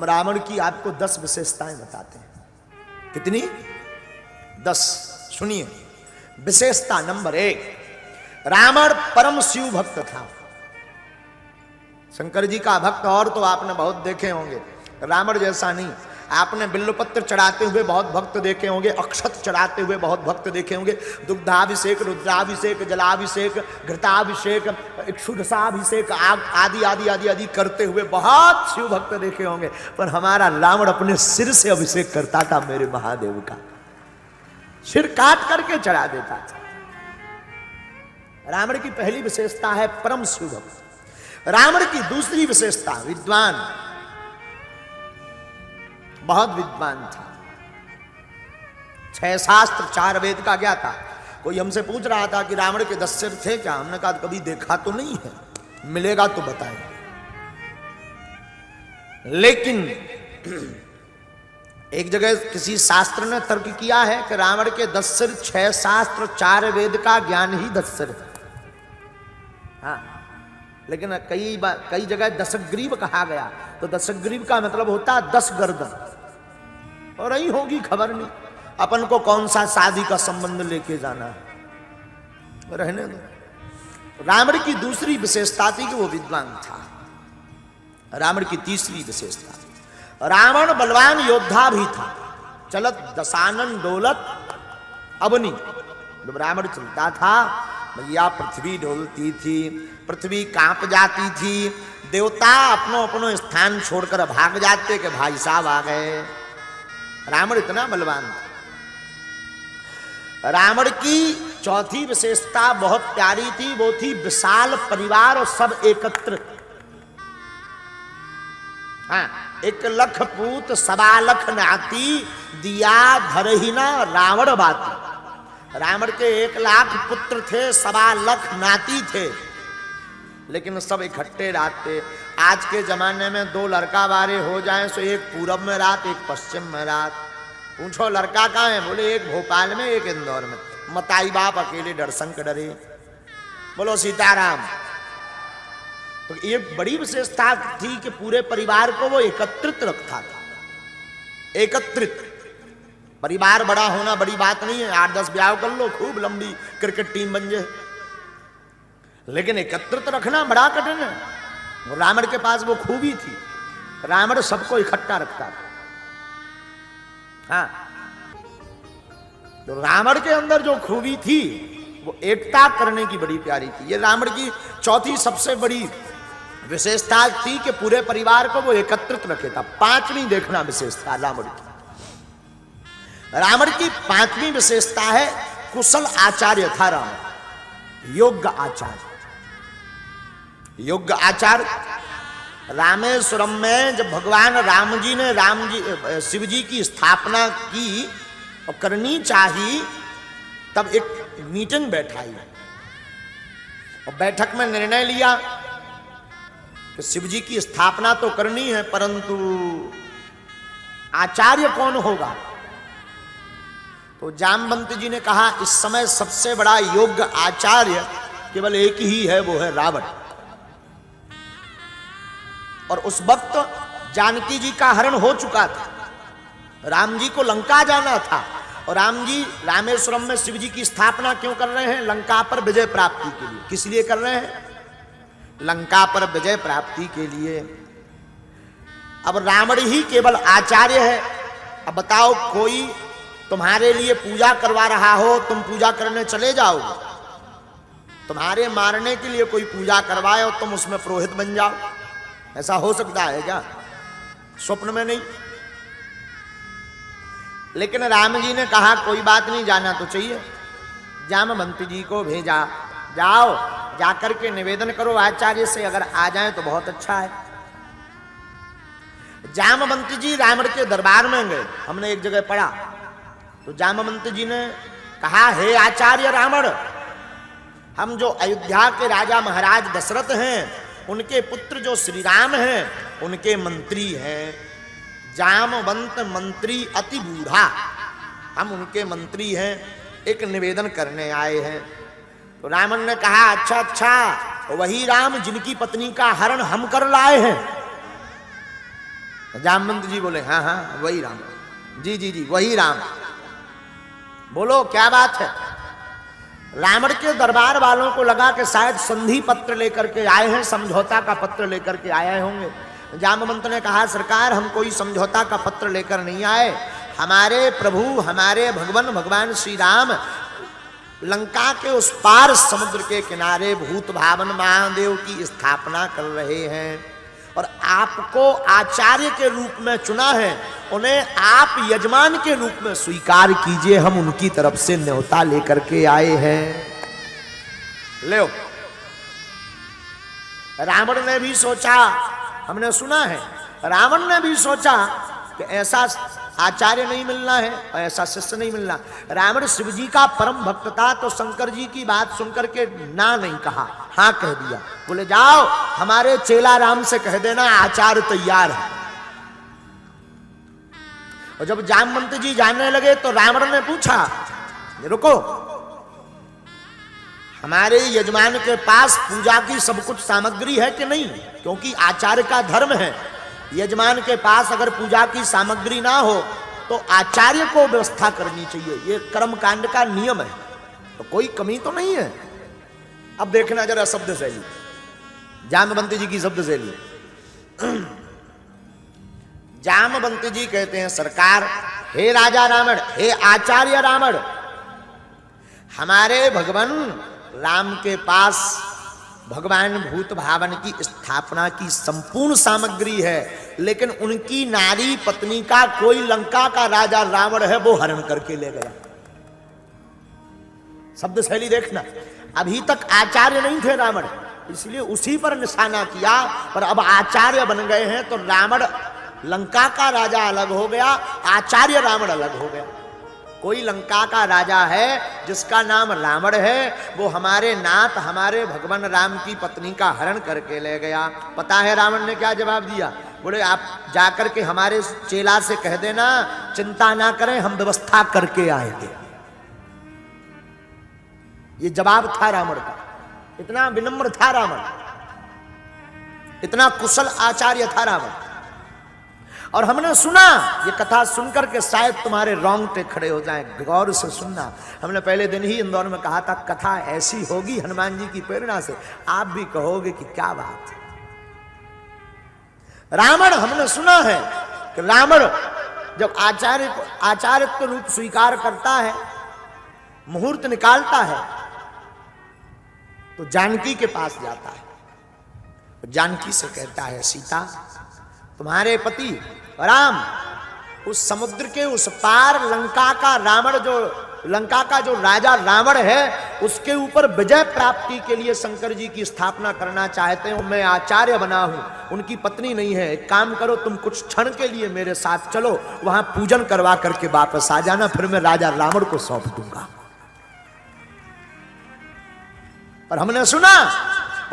रावण की आपको 10 विशेषताएं बताते हैं। कितनी? 10। सुनिए। विशेषता नंबर 1, रावण परम शिव भक्त था। शंकर जी का भक्त और तो आपने बहुत देखे होंगे, रावण जैसा नहीं। आपने बिल्वपत्र चढ़ाते हुए बहुत भक्त देखे होंगे, अक्षत चढ़ाते हुए बहुत भक्त देखे होंगे, दुग्धाभिषेक, रुद्राभिषेक, जलाभिषेक, घृताभिषेक, इक्षुदशाभिषेक आदि आदि आदि आदि करते हुए बहुत शिव भक्त देखे होंगे। पर हमारा रावण अपने सिर से अभिषेक करता था मेरे महादेव का, सिर काट करके चढ़ा देता था। रावण की पहली विशेषता है परम शिव भक्त। रावण की दूसरी विशेषता, विद्वान, बहुत विद्वान था। 6 शास्त्र 4 वेद का क्या था। कोई हमसे पूछ रहा था कि रावण के 10 सिर थे क्या। हमने कहा कभी देखा तो नहीं है, मिलेगा तो बताएंगे। लेकिन एक जगह किसी शास्त्र ने तर्क किया है कि रावण के 10 सिर, 6 शास्त्र 4 वेद का ज्ञान ही 10 सिर है। हाँ, लेकिन कई जगह दशग्रीव कहा गया, तो दशग्रीव का मतलब होता है 10 गर्दन, और यही होगी खबर नहीं। अपन को कौन सा शादी का संबंध लेके जाना है, रहने दो। रावण की दूसरी विशेषता थी कि वो विद्वान था। रावण की तीसरी विशेषता, रावण बलवान योद्धा भी था। चलत दशानन डोलत अबनी, जब रावण चलता था भैया पृथ्वी डोलती थी, पृथ्वी कांप जाती थी, देवता अपनो अपनो स्थान छोड़कर भाग जाते कि भाई साहब आ गए। रावण इतना बलवान था। रावण की चौथी विशेषता बहुत प्यारी थी, वो थी विशाल परिवार और सब एकत्र। हाँ, 1 लख पूत 1.25 लख नाती, दिया धरहिना रावण बाती। रावण के 1 लाख पुत्र थे, 1.25 लख नाती थे, लेकिन सब इकट्ठे रहते। आज के जमाने में 2 लड़का वारे हो जाएं तो एक पूरब में रात, एक पश्चिम में रात। पूछो लड़का कहाँ है, बोले एक भोपाल में, एक इंदौर में। मताई बाप अकेले दर्शन के डरे। बोलो सीताराम। तो ये बड़ी विशेषता थी कि पूरे परिवार को वो एकत्रित रखता था। एकत्रित परिवार बड़ा होना बड़ी बात नहीं है, 8-10 ब्याह कर लो, खूब लंबी क्रिकेट टीम बन जाए, लेकिन एकत्रित रखना बड़ा कठिन है। रावण के पास वो खूबी थी, रावण सबको इकट्ठा रखता था। हाँ, तो रावण के अंदर जो खूबी थी वो एकता करने की बड़ी प्यारी थी। ये रावण की चौथी सबसे बड़ी विशेषता थी कि पूरे परिवार को वो एकत्रित रखे था। 5वीं देखना विशेषता रावण की। रावण की 5वीं विशेषता है कुशल आचार्य था रावण, योग्य आचार्य। योग्य आचार्य रामेश्वरम में जब भगवान राम जी ने शिव जी की स्थापना की और करनी चाहिए, तब एक मीटिंग बैठाई और बैठक में निर्णय लिया कि शिव जी की स्थापना तो करनी है, परंतु आचार्य कौन होगा। तो जामवंत जी ने कहा इस समय सबसे बड़ा योग्य आचार्य केवल एक ही है, वो है रावण। और उस वक्त जानकी जी का हरण हो चुका था, राम जी को लंका जाना था, और राम जी रामेश्वरम में शिव जी की स्थापना क्यों कर रहे हैं? लंका पर विजय प्राप्ति के लिए। किस लिए कर रहे हैं? लंका पर विजय प्राप्ति के लिए। अब रावण ही केवल आचार्य है। अब बताओ, कोई तुम्हारे लिए पूजा करवा रहा हो, तुम पूजा करने चले जाओगे? तुम्हारे मारने के लिए कोई पूजा करवाए और तुम उसमें पुरोहित बन जाओ? ऐसा हो सकता है क्या? स्वप्न में नहीं। लेकिन राम जी ने कहा कोई बात नहीं, जाना तो चाहिए। जामवंत जी को भेजा, जाओ जाकर के निवेदन करो आचार्य से, अगर आ जाए तो बहुत अच्छा है। जामवंत जी रावण के दरबार में गए, हमने एक जगह पढ़ा। तो जामवंत जी ने कहा, हे आचार्य रावण, हम जो अयोध्या के राजा महाराज दशरथ हैं, उनके पुत्र जो श्री राम हैं, उनके मंत्री हैं। जामवंत मंत्री अति बूढ़ा, हम उनके मंत्री हैं, एक निवेदन करने आए हैं। तो रावण ने कहा, अच्छा अच्छा, वही राम जिनकी पत्नी का हरण हम कर लाए हैं। जामवंत जी बोले हाँ हाँ वही राम, जी जी जी वही राम, बोलो क्या बात है। रावण के दरबार वालों को लगा कि शायद संधि पत्र लेकर के आए हैं, समझौता का पत्र लेकर के आए होंगे। जामवंत ने कहा सरकार हम कोई समझौता का पत्र लेकर नहीं आए, हमारे प्रभु हमारे भगवान श्री राम लंका के उस पार समुद्र के किनारे भूत भावन महादेव की स्थापना कर रहे हैं और आपको आचार्य के रूप में चुना है, उन्हें आप यजमान के रूप में स्वीकार कीजिए, हम उनकी तरफ से न्योता लेकर के आए हैं। ले रावण ने भी सोचा, हमने सुना है रावण ने भी सोचा कि ऐसा आचार्य नहीं मिलना है और ऐसा शिष्य नहीं मिलना। रावण शिव जी का परम भक्त था तो शंकर जी की बात सुनकर के ना नहीं कहा, हाँ कह दिया। बोले जाओ हमारे चेला राम से कह देना आचार्य तैयार है। और जब जामवंत जी जानने लगे तो रावण ने पूछा रुको, हमारे यजमान के पास पूजा की सब कुछ सामग्री है कि नहीं, क्योंकि आचार्य का धर्म है यजमान के पास अगर पूजा की सामग्री ना हो तो आचार्य को व्यवस्था करनी चाहिए, ये कर्म कांड का नियम है, तो कोई कमी तो नहीं है। अब देखना जरा शब्द शैली, जामवंत जी की शब्द शैली। जामवंत जी कहते हैं सरकार, हे राजा रावण, हे आचार्य रावण, हमारे भगवान राम के पास भगवान भूत भावन की स्थापना की संपूर्ण सामग्री है, लेकिन उनकी नारी पत्नी का कोई लंका का राजा रावण है वो हरण करके ले गया। शब्द शैली देखना, अभी तक आचार्य नहीं थे रावण, इसलिए उसी पर निशाना किया, पर अब आचार्य बन गए हैं तो रावण लंका का राजा अलग हो गया, आचार्य रावण अलग हो गया। कोई लंका का राजा है जिसका नाम रावण है, वो हमारे नाथ हमारे भगवान राम की पत्नी का हरण करके ले गया। पता है रावण ने क्या जवाब दिया? बोले आप जाकर के हमारे चेला से कह देना चिंता ना करें, हम व्यवस्था करके आएंगे। ये जवाब था रावण का। इतना विनम्र था रावण, इतना कुशल आचार्य था रावण। और हमने सुना, ये कथा सुनकर के शायद तुम्हारे रोंगटे खड़े हो जाएं, गौर से सुनना। हमने पहले दिन ही इंदौर में कहा था कथा ऐसी होगी हनुमान जी की प्रेरणा से, आप भी कहोगे कि क्या बात है। रावण, हमने सुना है कि रावण जब आचार्यत्व रूप स्वीकार करता है, मुहूर्त निकालता है, तो जानकी के पास जाता है। जानकी से कहता है सीता, तुम्हारे पति राम उस समुद्र के उस पार लंका का रावण, जो लंका का जो राजा रावण है, उसके ऊपर विजय प्राप्ति के लिए शंकर जी की स्थापना करना चाहते हैं। मैं आचार्य बना हूं, उनकी पत्नी नहीं है। एक काम करो, तुम कुछ क्षण के लिए मेरे साथ चलो, वहां पूजन करवा करके वापस आ जाना, फिर मैं राजा रावण को सौंप दूंगा। और हमने सुना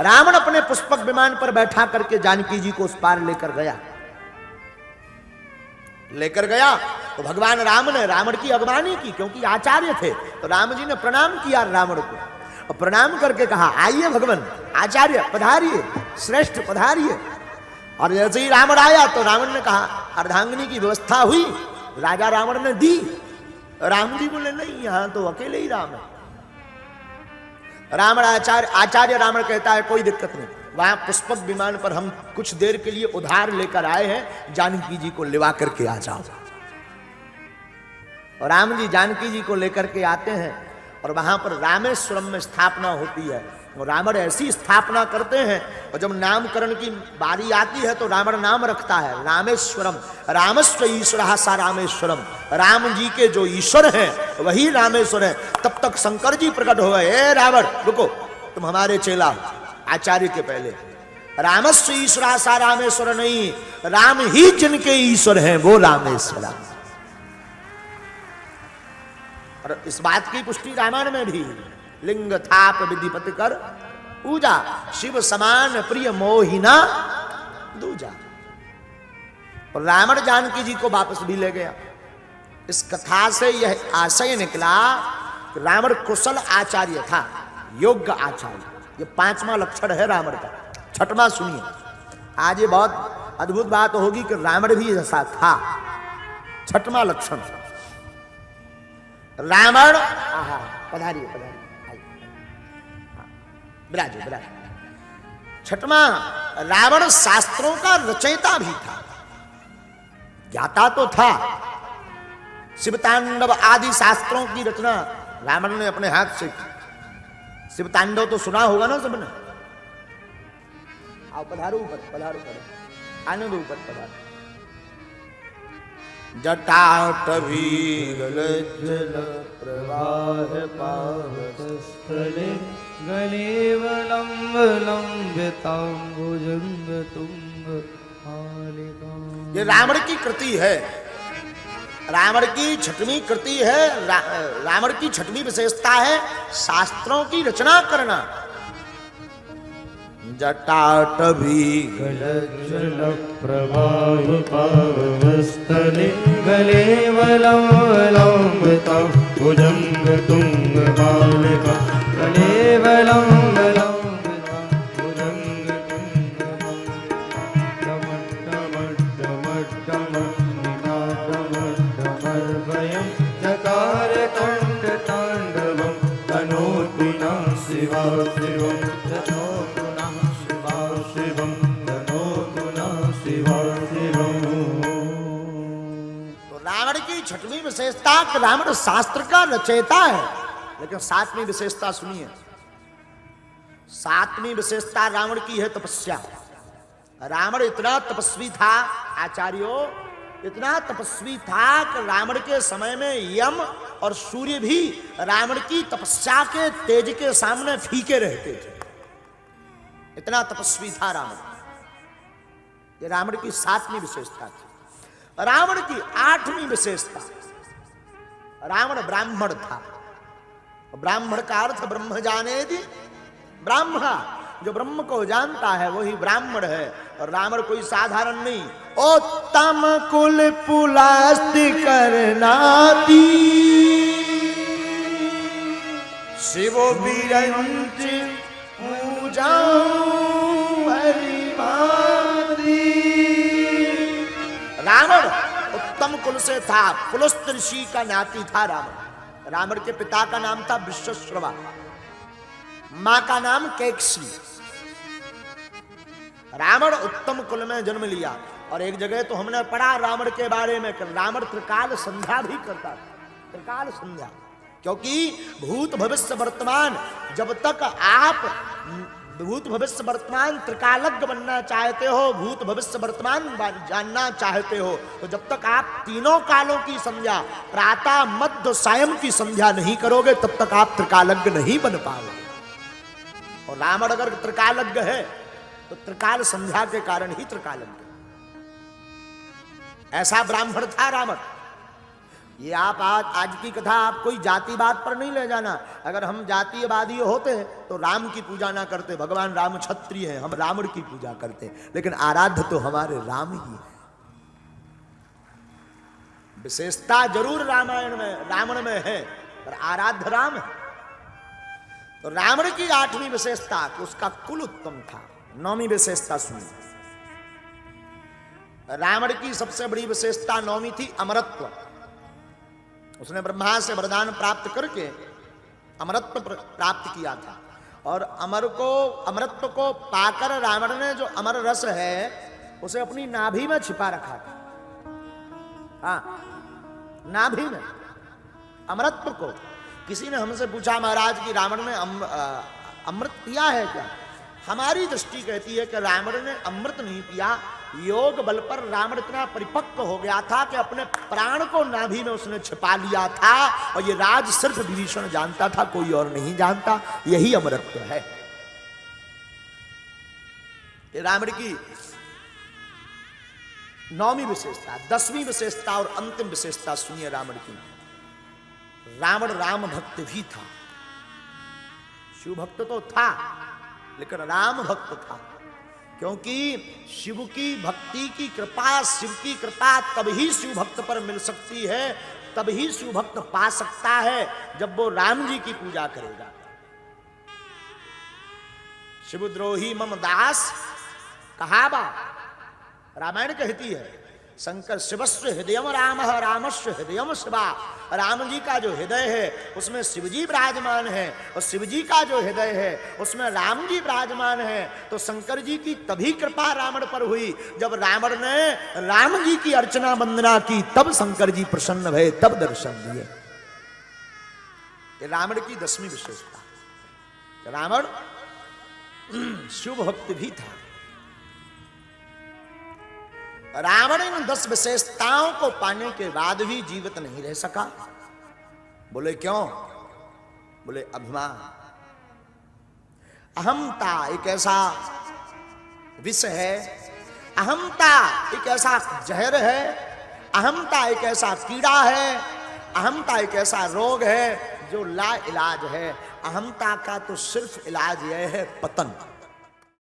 रावण अपने पुष्पक विमान पर बैठा करके जानकी जी को उस पार लेकर गया। तो भगवान राम ने रावण की अगवानी की, क्योंकि आचार्य थे। तो राम जी ने प्रणाम किया रावण को, और प्रणाम करके कहा आइए भगवान आचार्य पधारिए, श्रेष्ठ पधारिए। और जैसे ही रावण आया तो रावण ने कहा अर्धांगिनी की व्यवस्था हुई, राजा रावण ने दी। राम जी बोले नहीं, यहां तो अकेले ही राम है। रावण आचार्य रावण कहता है कोई दिक्कत नहीं, वहां पुष्पक विमान पर हम कुछ देर के लिए उधार लेकर आए हैं, जानकी जी को लिवा करके आ जाओ। और राम जी जानकी जी को लेकर के आते हैं और वहां पर रामेश्वरम में स्थापना होती है। और रावण ऐसी स्थापना करते हैं, और जब नामकरण की बारी आती है तो रावण नाम रखता है रामेश्वरम, रामस्व ईश्वर सा रामेश्वरम। राम जी के जो ईश्वर हैं वही रामेश्वर है। तब तक शंकर जी प्रकट हो गए, ए रावण रुको, तुम हमारे चेला हो, आचार्य के पहले। रामस्व ईश्वर सा रामेश्वर नहीं, राम ही जिनके ईश्वर हैं वो रामेश्वर। और इस बात की पुष्टि रामायण में भी, लिंग थाप विधिपति कर पूजा, शिव समान प्रिय मोहिना दूजा। और रावण जानकी जी को वापस भी ले गया। इस कथा से यह आशय निकला कि रावण कुशल आचार्य था, योग्य आचार्य। ये 5वां लक्षण है रावण का। 6वां सुनिए, आज ये बहुत अद्भुत बात होगी कि रावण भी ऐसा था। छठवां लक्षण, रावण, आहा पधारिए पधारिए, विराजे विराजे। छठवां, रावण शास्त्रों का रचयिता भी था, ज्ञाता तो था। शिवतांडव आदि शास्त्रों की रचना रावण ने अपने हाथ से की। शिवतांडव तो सुना होगा ना सबने। आओ पधारो ऊपर, पधारो पधारो, आने दो ऊपर पधारो। जटाटवी गलज्जल प्रवाह पावतस्थले गलेवलंब लंबितांबुजंग तुंग हालिका। ये रावण की कृति है, रावण की छठवीं कृति है। रावण की छठवीं विशेषता है शास्त्रों की रचना करना। जटाटवी गलज्जल प्रवाह पावतस्थले गलेवलंबितांबुजंग तुंग हालिका। गलेवलंबितांबुजंग चकार कंठ तांडवं तनोतु नः शिवा शिवं, तनोतु नः शिवा शिवं, तनोतु नः शिवा शिवं। तो रावण की छठवीं विशेषता कि रावण शास्त्र का रचयिता है। लेकिन सातवीं विशेषता सुनिए, सातवीं विशेषता रावण की है तपस्या। रावण इतना तपस्वी था आचार्यों, इतना तपस्वी था कि रावण के समय में यम और सूर्य भी रावण की तपस्या के तेज के सामने फीके रहते थे। इतना तपस्वी था रावण। ये रावण की सातवीं विशेषता थी। रावण की आठवीं विशेषता, रावण ब्राह्मण था। ब्राह्मण का अर्थ ब्रह्म जाने दी, ब्राह्मण जो ब्रह्म को जानता है वही ब्राह्मण है। और रावण कोई साधारण नहीं। उत्तम कुल पुलास्ति करनाती शिव बिरंच पूजा हरिमादी। रावण उत्तम कुल से था, पुलस्त ऋषि का नाती था रावण। रावण के पिता का नाम था विश्वश्रवा, मां का नाम कैकसी। रावण उत्तम कुल में जन्म लिया। और एक जगह तो हमने पढ़ा रावण के बारे में कि रावण त्रिकाल संध्या भी करता था। त्रिकाल संध्या, क्योंकि भूत भविष्य वर्तमान, जब तक आप भूत भविष्य वर्तमान त्रिकालज्ञ बनना चाहते हो, भूत भविष्य वर्तमान जानना चाहते हो, तो जब तक आप तीनों कालों की संध्या, प्रातः मध्य सायं की संध्या नहीं करोगे, तब तक आप त्रिकालज्ञ नहीं बन पाओगे। और रावण अगर त्रिकालज्ञ है तो त्रिकाल संध्या के कारण ही त्रिकालज्ञ। ऐसा ब्राह्मण था रावण। ये आप आज की कथा आप कोई जातिवाद पर नहीं ले जाना। अगर हम जातीयवादी होते तो राम की पूजा ना करते। भगवान राम क्षत्रिय है, हम रावण की पूजा करते। लेकिन आराध्य तो हमारे राम ही है। विशेषता जरूर रामायण में, रावण में है, पर आराध्य राम है। तो रावण की आठवीं विशेषता कि उसका कुल उत्तम था। नौवीं विशेषता सुनिए, रावण की सबसे बड़ी विशेषता नौवीं थी अमरत्व। उसने ब्रह्मा से वरदान प्राप्त करके अमरत्व प्राप्त किया था। और अमरत्व को पाकर रावण ने जो अमर रस है उसे अपनी नाभि में छिपा रखा था। हाँ, नाभि में अमरत्व को। किसी ने हमसे पूछा महाराज कि रावण ने अमृत पिया है क्या? हमारी दृष्टि कहती है कि रावण ने अमृत नहीं पिया, योग बल पर रावण इतना परिपक्व हो गया था कि अपने प्राण को नाभि में उसने छिपा लिया था। और ये राज सिर्फ विभीषण जानता था, कोई और नहीं जानता। यही अमरत्व है। ये रावण की नौवीं विशेषता। 10वीं विशेषता और अंतिम विशेषता सुनिए रावण की। रावण राम भक्त भी था। शिव भक्त तो था लेकिन राम भक्त था, क्योंकि शिव की भक्ति की कृपा, शिव की कृपा तभी शिव भक्त पर मिल सकती है, तभी शिव भक्त पा सकता है जब वो राम जी की पूजा करेगा। शिवद्रोही मम दास कहावा, रामायण कहती है शंकर शिवस्व हृदयम राम रामस्व हृदयम शिवा। राम जी का जो हृदय है उसमें शिव जी विराजमान है, और शिव जी का जो हृदय है उसमें राम जी विराजमान है। तो शंकर जी की तभी कृपा रावण पर हुई जब रावण ने राम जी की अर्चना वंदना की, तब शंकर जी प्रसन्न भये, तब दर्शन दिए। ये रावण की 10वीं विशेषता। रावण शिव भक्त भी था। रावण इन 10 विशेषताओं को पाने के बाद भी जीवित नहीं रह सका। बोले क्यों? बोले अभिमान। अहंता एक ऐसा विष है, अहंता एक ऐसा जहर है, अहंता एक ऐसा कीड़ा है, अहंता एक ऐसा रोग है जो ला इलाज है। अहंता का तो सिर्फ इलाज यह है पतन।